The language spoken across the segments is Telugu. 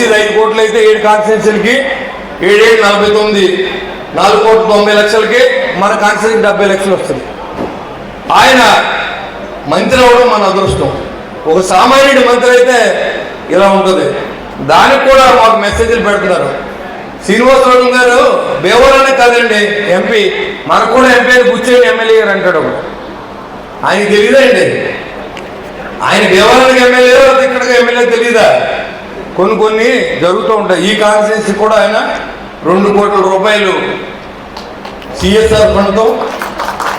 ఉండేది 5 కోట్లు అయితే 7 కాన్స్టిట్యున్సీలకి 7,49 4,90,00,000కి మన కాన్స్టిట్యున్సీకి 70 లక్షలు వస్తుంది. ఆయన మంత్రి అవ్వడం మన అదృష్టం. ఒక సామాన్యుడి మంత్రి అయితే ఇలా ఉంటుంది. దానికి కూడా మాకు మెసేజ్లు పెడుతున్నారు. శ్రీనివాసరావు గారు బేవరనే కాదండి ఎంపీ, మనకు కూడా ఎంపీ కూర్చొని ఎమ్మెల్యే గారు అంటాడు. ఆయన తెలియదండి, ఆయన బేవరానికి ఎమ్మెల్యే ఇక్కడికి ఎమ్మెల్యే తెలియదా? కొన్ని జరుగుతూ ఉంటాయి. ఈ కాన్స్టిట్యున్సీ కూడా ఆయన 2 కోట్ల రూపాయలు సిఎస్ఆర్ ఫండ్తో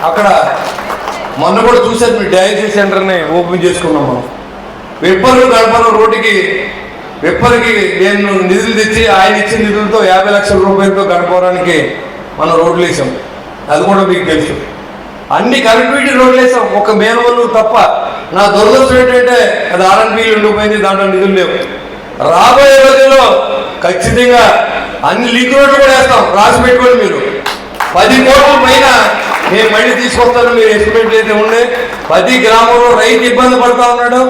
అక్కడ మొన్న కూడా చూసారు, మీ డయాలసిస్ సెంటర్ని ఓపెన్ చేసుకున్నాం మనం. విప్పర్లు గడపడం రోడ్డుకి విప్పర్కి నేను నిధులు తెచ్చి ఆయన ఇచ్చిన నిధులతో 50 లక్షల రూపాయలతో గడపడానికి మనం రోడ్లు వేసాం. అది కూడా మీకు తెలుసు. అన్ని కనెక్టివిటీ రోడ్లు వేసాం, ఒక మేనవల్లు తప్ప. నా దురదృష్టం ఏంటంటే అది ఆర్ఎన్బీలు ఉండిపోయింది, దాంట్లో నిధులు లేవు. రాబోయే రోజుల్లో ఖచ్చితంగా అన్ని లింక్ రోడ్లు కూడా వేస్తాం. రాసి పెట్టుకోండి మీరు. 10 కోట్ల పైన నేను మళ్ళీ తీసుకొస్తాను. మీరు ఎస్టిమేట్ అయితే ఉండే 10 గ్రామంలో రైతు ఇబ్బంది పడుతూ ఉన్నాడు.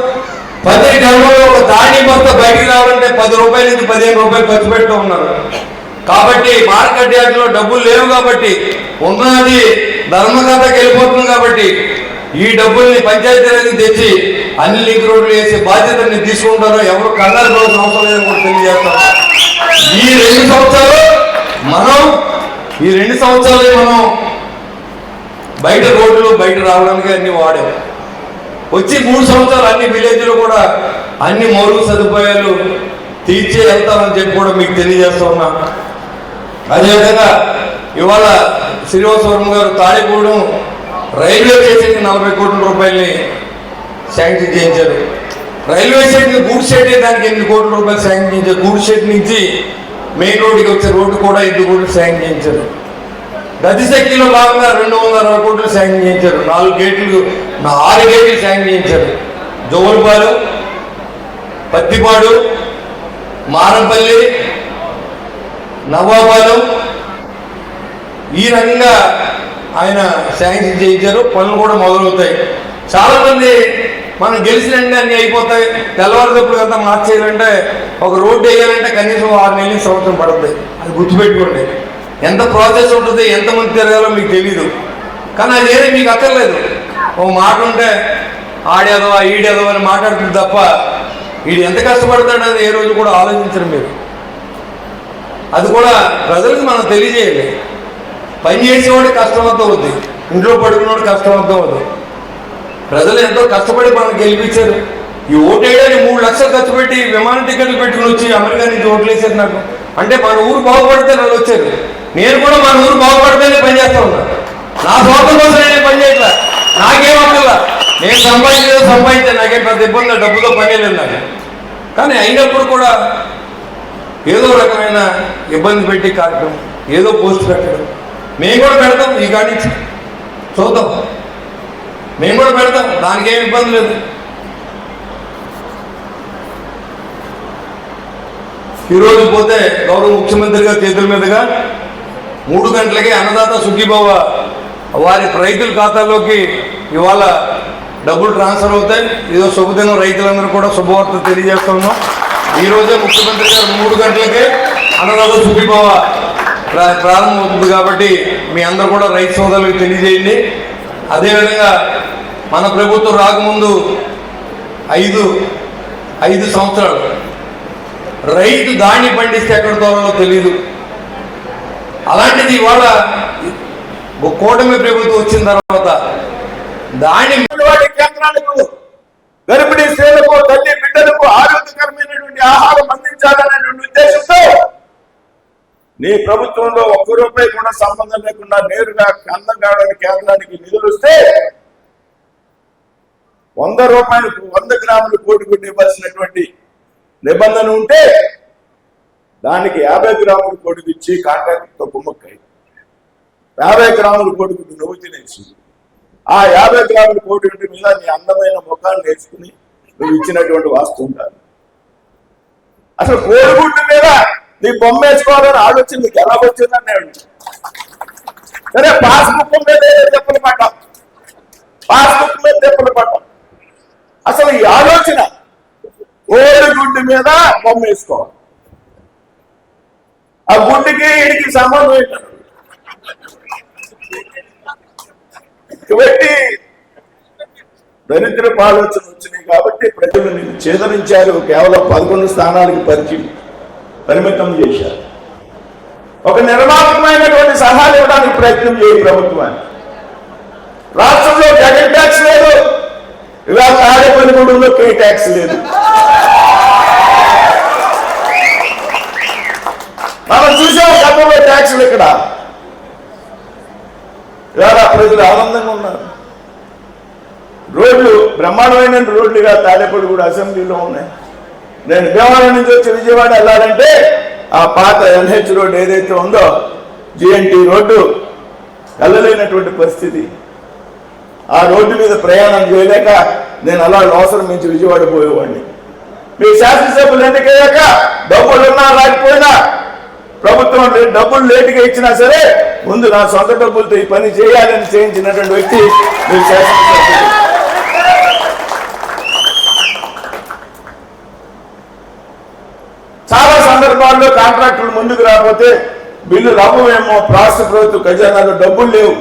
10 గ్రామంలో ఒక దాడి మొత్తం బయటికి రావాలంటే 10 రూపాయల నుంచి 15 రూపాయలు ఖర్చు పెడుతూ ఉన్నారు. కాబట్టి మార్కెట్ యార్డ్లో డబ్బులు లేవు కాబట్టి ఉన్నది ధర్మకథకి వెళ్ళిపోతుంది. కాబట్టి ఈ డబ్బుల్ని పంచాయతీరాజ్కి తెచ్చి అన్ని లింక్ రోడ్లు వేసే బాధ్యతని తీసుకుంటారో ఎవరు కంగారు పడాల్సిన అవసరం లేదని కూడా తెలియజేస్తాం. ఈ 2 సంవత్సరాలు మనం బయట రోడ్లు బయట రావడానికి అన్ని వాడాం. వచ్చి 3 సంవత్సరాలు అన్ని విలేజ్లు కూడా అన్ని మౌలిక సదుపాయాలు తీర్చే వెళ్తామని చెప్పి కూడా మీకు తెలియజేస్తా ఉన్నా. అదేవిధంగా ఇవాళ శ్రీనివాసవరం గారు తాడిగూడెం రైల్వే స్టేషన్కి 40 కోట్ల రూపాయలని శాంక్షన్ చేయించారు. రైల్వే స్టేషన్ గూడ్ షెడ్ దానికి 8 కోట్ల రూపాయలు శాంక్షన్ చేయించారు. గూడ్ షెడ్ నుంచి మెయిన్ రోడ్డుకి వచ్చే రోడ్డు కూడా 8 కోట్లు శాంక్షన్ చేయించారు. గతిశక్తిలో భాగంగా 260 కోట్లు శాంక్షన్ చేయించారు. 6 గేట్లు శాంక్షన్ చేయించారు. జోగులపాలెం, పత్తిపాడు, మారంపల్లి, నవాబాలెం ఈ రకంగా ఆయన శాంక్షన్ చేయించారు. పనులు కూడా మొదలవుతాయి. చాలామంది మనం గెలిచిన అన్నీ అయిపోతాయి, తెల్లవారుదప్పుడు అంతా మార్చేయాలంటే ఒక రోడ్డు వేయాలంటే కనీసం 6 నెలల సంవత్సరం పడుతుంది. అది గుర్తుపెట్టుకోండి. ఎంత ప్రాసెస్ ఉంటుంది, ఎంతమంది తిరగాలో మీకు తెలీదు. కానీ అదేది మీకు అక్కర్లేదు. ఓ మాట ఉంటే ఆడేదవా ఈడేదవా అని మాట్లాడుతుంది తప్ప వీడు ఎంత కష్టపడతాడని ఏ రోజు కూడా ఆలోచించరు మీరు. అది కూడా ప్రజలకు మనం తెలియజేయాలి. పని చేసేవాడికి కష్టమంతా అవుద్ది, ఇంట్లో పడుకున్నవాడు కష్టమంతా అవుతుంది. ప్రజలు ఎంతో కష్టపడి మనం గెలిపించారు. ఈ ఓటు వేయడానికి 3 లక్షలు ఖర్చు పెట్టి విమాన టికెట్లు పెట్టుకుని వచ్చి అమెరికా నుంచి ఓట్లు వేసారు నాకు. అంటే మన ఊరు బాగుపడితే వాళ్ళు వచ్చారు. నేను కూడా మన ఊరు బాగుపడితేనే పనిచేస్తా ఉన్నా. నా సొంతం కోసం నేను పని చేయట్లా, నాకేం అక్కర్లా. నేను సంపాదించే నాకేం పెద్ద ఇబ్బంది, డబ్బుతో పని లేదు నాకు. కానీ అయినప్పుడు కూడా ఏదో రకమైన ఇబ్బంది పెట్టి కార్యక్రమం, ఏదో పోస్ట్ పెట్టడం మేము కూడా పెడతాం. ఈ కాడి నుంచి చూద్దాం, మేము కూడా పెడతాం, దానికి ఏమి ఇబ్బంది లేదు. ఈరోజు పోతే గౌరవ ముఖ్యమంత్రి గారి చేతుల మీదుగా 3 గంటలకే అన్నదాత సుఖీభవ వారి రైతుల ఖాతాలోకి ఇవాళ డబ్బులు ట్రాన్స్ఫర్ అవుతాయి. ఇదో శుభదినం, రైతులందరూ కూడా శుభవార్త తెలియజేస్తున్నాం. ఈరోజే ముఖ్యమంత్రి గారు 3 గంటలకే అన్నదాత సుఖీభవ ప్రారంభమవుతుంది. కాబట్టి మీ అందరూ కూడా రైతు సోదరులకు తెలియజేయండి. అదేవిధంగా మన ప్రభుత్వం రాకముందు 5 సంవత్సరాలు రైతు దాన్ని పండిస్తే ఎక్కడ తోలాలో తెలియదు. అలాంటిది ఇవాళ కూటమి ప్రభుత్వం వచ్చిన తర్వాత దాని కేంద్రాలకు గర్భిణీ స్త్రీలకు తల్లి బిడ్డలకు ఆరోగ్యకరమైనటువంటి ఆహారం అందించాలనేటువంటి ఉద్దేశంతో నీ ప్రభుత్వంలో 1 రూపాయి కూడా సంబంధం లేకుండా నేరుగా అన్నదాత కేంద్రానికి నిధులు వస్తే 100 రూపాయలకు 100 గ్రాములు కోడిగుడ్డు ఇవ్వాల్సినటువంటి నిబంధన ఉంటే దానికి 50 గ్రాములు కోడికి ఇచ్చి కాంట్రాక్ట్తో కుమ్మక్కాయి 50 గ్రాముల కోడిగుడ్డు నువ్వు తినేసి ఆ 50 గ్రాముల కోడిగుడ్డు మీద నీ అందమైన ముఖాన్ని నేర్చుకుని నువ్వు ఇచ్చినటువంటి వాస్తవం కాదు. అసలు కోడిగుడ్డు మీద నీ బొమ్మ వేసుకోవాలని ఆలోచన నీకు ఎలా వచ్చిందన్నాడు. సరే పాస్బుక్ మీద దెబ్బలు పడ్డాం, పాస్బుక్ మీద దెబ్బలు పడ్డాం. అసలు ఈ ఆలోచన కోడిగుడ్డు మీద బొమ్మ వేసుకోవాలి. ఆ గుడ్డుకి వీడికి సంబంధం ఏంటంటే కాబట్టి దరిద్ర ఆలోచన వచ్చినాయి కాబట్టి ప్రజలు నిన్ను చేదరించారు. కేవలం 11 స్థానాలకు పరిమితం చేశారు. ఒక నిర్మాణమైనటువంటి సలహాలు ఇవ్వడానికి ప్రయత్నం చేయ ప్రభుత్వాన్ని. రాష్ట్రంలో జగన్ ట్యాక్స్ లేదు, ఇవాళ తాడేపల్లిగూడెంలో కే ట్యాక్స్ లేదు. మనం చూసాం గతంలో ట్యాక్సులు ఇక్కడ. ఇవాళ ప్రజలు ఆనందంగా ఉన్నారు. రోడ్లు బ్రహ్మాండమైన రోడ్లుగా తాడేపల్లిగూడెం అసెంబ్లీలో ఉన్నాయి. నేను భీమవరం నుంచి వచ్చి విజయవాడ వెళ్ళాలంటే ఆ పాత ఎన్హెచ్ రోడ్డు ఏదైతే ఉందో జిఎన్టీ రోడ్డు వెళ్ళలేనటువంటి పరిస్థితి. ఆ రోడ్డు మీద ప్రయాణం చేయలేక నేను అలా అవసరం నుంచి విజయవాడ పోయేవాడిని. మీ శాసనసభ్యులు ఎన్నికయ్యాక డబ్బులున్నా రాకపోయినా ప్రభుత్వం డబ్బులు లేటుగా ఇచ్చినా సరే ముందు నా సొంత డబ్బులతో ఈ పని చేయాలని చేయించినటువంటి వ్యక్తి మీరు శాసనసభ్యులు. చాలా సందర్భాల్లో కాంట్రాక్టులు ముందుకు రాకపోతే బిల్లు రాబోయేమో రాష్ట్ర ప్రభుత్వ ఖజానాలో డబ్బులు లేవు